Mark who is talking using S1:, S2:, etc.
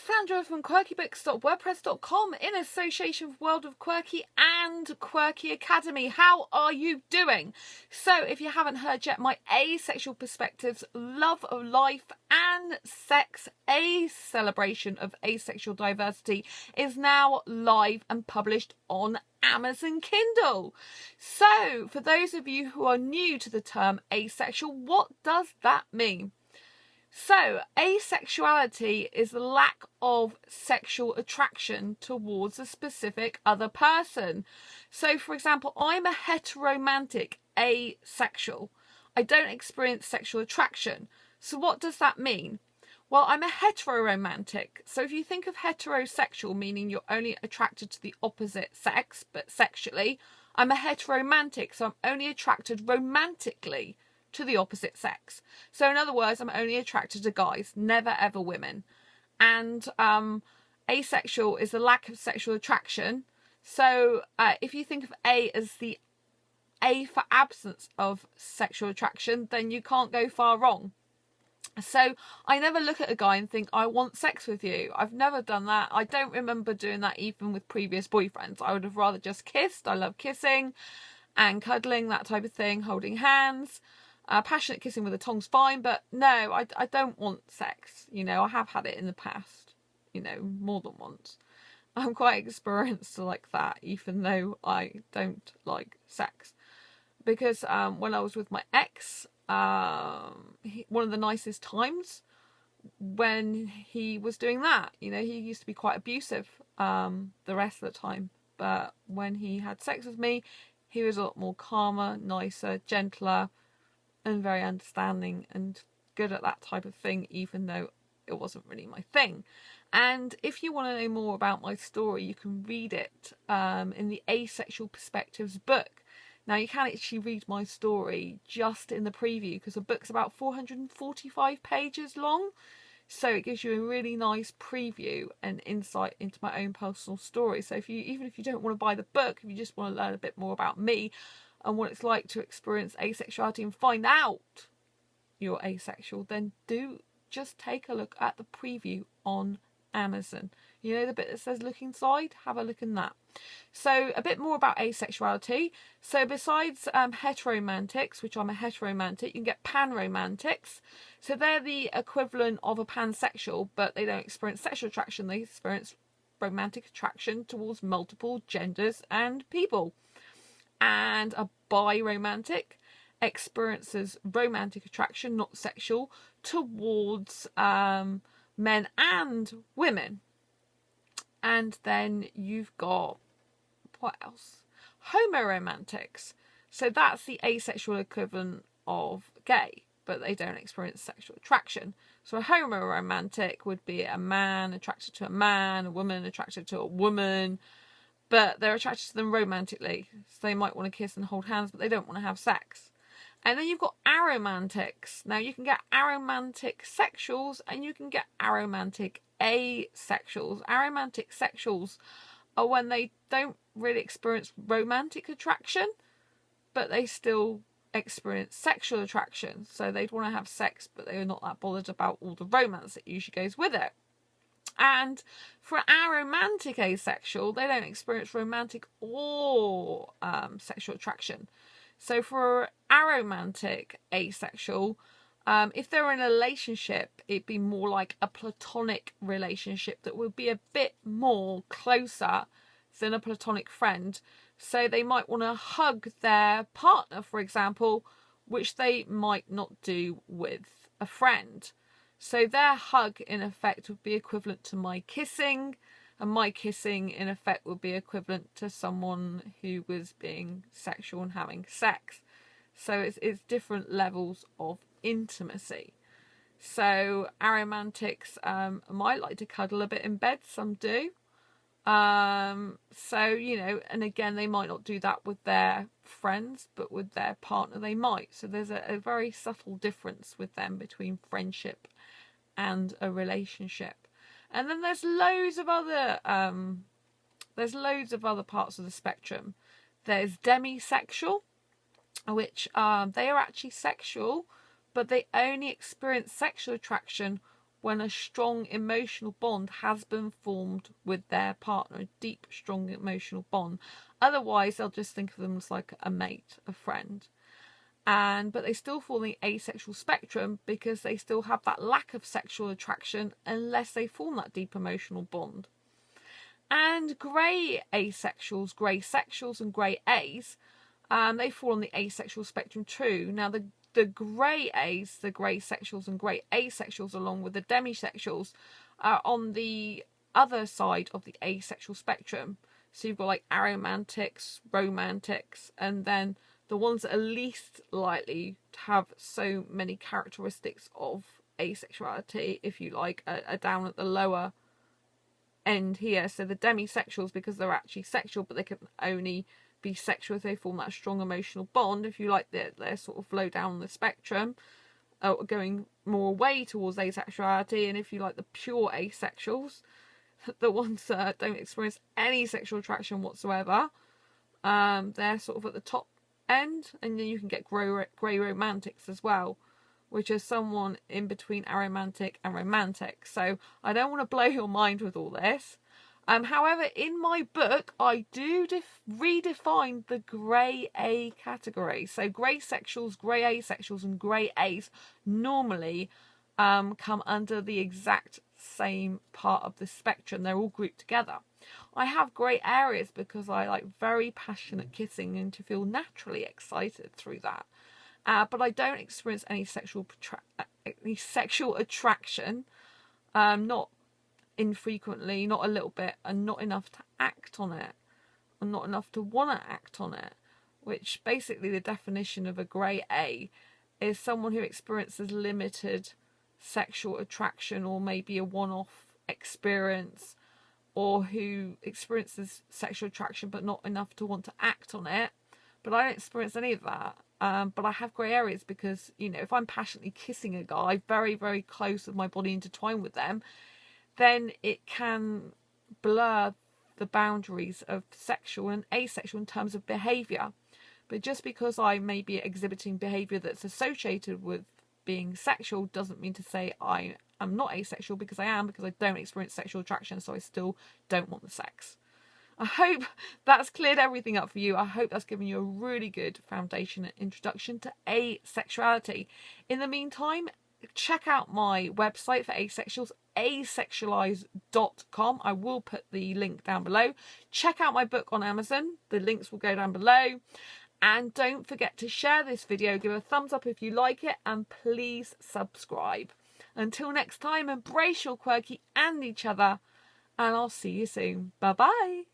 S1: Sandra from quirkybooks.wordpress.com in association with World of Quirky and Quirky Academy. How are you doing? So if you haven't heard yet, my asexual perspectives, love of life and sex, a celebration of asexual diversity, is now live and published on Amazon Kindle. So for those of you who are new to the term asexual, what does that mean? So, asexuality is the lack of sexual attraction towards a specific other person. So, for example, I'm a heteromantic asexual. I don't experience sexual attraction. So what does that mean? Well, I'm a heteroromantic. So if you think of heterosexual, meaning you're only attracted to the opposite sex, but sexually, I'm a heteromantic, so I'm only attracted romantically to the opposite sex. So in other words, I'm only attracted to guys, never ever women. And asexual is the lack of sexual attraction. So if you think of A as the A for absence of sexual attraction, then you can't go far wrong. So I never look at a guy and think, I want sex with you. I've never done that. I don't remember doing that even with previous boyfriends. I would have rather just kissed. I love kissing and cuddling, that type of thing, holding hands. Passionate kissing with a tongue's fine, but no, I don't want sex. You know, I have had it in the past, you know, more than once. I'm quite experienced like that, even though I don't like sex. Because when I was with my ex, one of the nicest times when he was doing that, you know, he used to be quite abusive the rest of the time. But when he had sex with me, he was a lot more calmer, nicer, gentler, and very understanding and good at that type of thing, even though it wasn't really my thing. And if you want to know more about my story, you can read it in the Asexual Perspectives book. Now, you can actually read my story just in the preview because the book's about 445 pages long. So it gives you a really nice preview and insight into my own personal story. So even if you don't want to buy the book, if you just want to learn a bit more about me and what it's like to experience asexuality and find out you're asexual, then do just take a look at the preview on Amazon. You know the bit that says look inside? Have a look in that. So a bit more about asexuality. So besides heteromantics, which I'm a heteromantic, you can get panromantics. So they're the equivalent of a pansexual, but they don't experience sexual attraction. They experience romantic attraction towards multiple genders and people. And a biromantic experiences romantic attraction, not sexual, towards men and women. And then you've got, what else? Homo Romantics. So that's the asexual equivalent of gay, but they don't experience sexual attraction. So a Homo Romantic would be a man attracted to a man, a woman attracted to a woman, but they're attracted to them romantically. So they might want to kiss and hold hands, but they don't want to have sex. And then you've got aromantics. Now you can get aromantic sexuals and you can get aromantic asexuals. Aromantic sexuals are when they don't really experience romantic attraction, but they still experience sexual attraction. So they'd want to have sex, but they're not that bothered about all the romance that usually goes with it. And for an aromantic asexual, they don't experience romantic or sexual attraction. So for aromantic asexual, if they're in a relationship, it'd be more like a platonic relationship that would be a bit more closer than a platonic friend. So they might want to hug their partner, for example, which they might not do with a friend. So their hug, in effect, would be equivalent to my kissing, and my kissing, in effect, would be equivalent to someone who was being sexual and having sex. So it's different levels of intimacy. So aromantics might like to cuddle a bit in bed, some do. So, you know, and again, they might not do that with their friends, but with their partner they might. So there's a very subtle difference with them between friendship and a relationship. And then there's loads of other parts of the spectrum. There's demisexual, which they are actually sexual, but they only experience sexual attraction when a strong emotional bond has been formed with their partner, a deep, strong emotional bond. Otherwise, they'll just think of them as like a mate, a friend. But they still fall in the asexual spectrum because they still have that lack of sexual attraction unless they form that deep emotional bond. And grey asexuals, grey sexuals and grey A's, they fall on the asexual spectrum too. Now the grey A's, the grey sexuals and grey asexuals, along with the demisexuals, are on the other side of the asexual spectrum. So you've got like aromantics, romantics, and then the ones that are least likely to have so many characteristics of asexuality, if you like, are down at the lower end here. So the demisexuals, because they're actually sexual, but they can only be sexual if they form that strong emotional bond. If you like, they're sort of low down on the spectrum, going more away towards asexuality. And if you like the pure asexuals, the ones that don't experience any sexual attraction whatsoever, they're sort of at the top end. And then you can get grey romantics as well, which is someone in between aromantic and romantic. So I don't want to blow your mind with all this. However, in my book, I do redefine the grey A category. So grey sexuals, grey asexuals and grey A's normally come under the exact same part of the spectrum. They're all grouped together. I have grey areas because I like very passionate kissing and to feel naturally excited through that. But I don't experience any sexual attraction, not infrequently, not a little bit, and not enough to act on it, and not enough to want to act on it. Which basically the definition of a grey A is someone who experiences limited sexual attraction, or maybe a one-off experience, or who experiences sexual attraction but not enough to want to act on it. But I don't experience any of that. But I have grey areas because, you know, if I'm passionately kissing a guy, very, very close with my body intertwined with them, then it can blur the boundaries of sexual and asexual in terms of behaviour. But just because I may be exhibiting behaviour that's associated with being sexual doesn't mean to say I am not asexual, because I am, because I don't experience sexual attraction, so I still don't want the sex. I hope that's cleared everything up for you. I hope that's given you a really good foundation and introduction to asexuality. In the meantime, check out my website for asexuals, asexualize.com. I will put the link down below. Check out my book on Amazon. The links will go down below. And don't forget to share this video, give a thumbs up if you like it, and please subscribe. Until next time, embrace your quirky and each other, and I'll see you soon. Bye bye.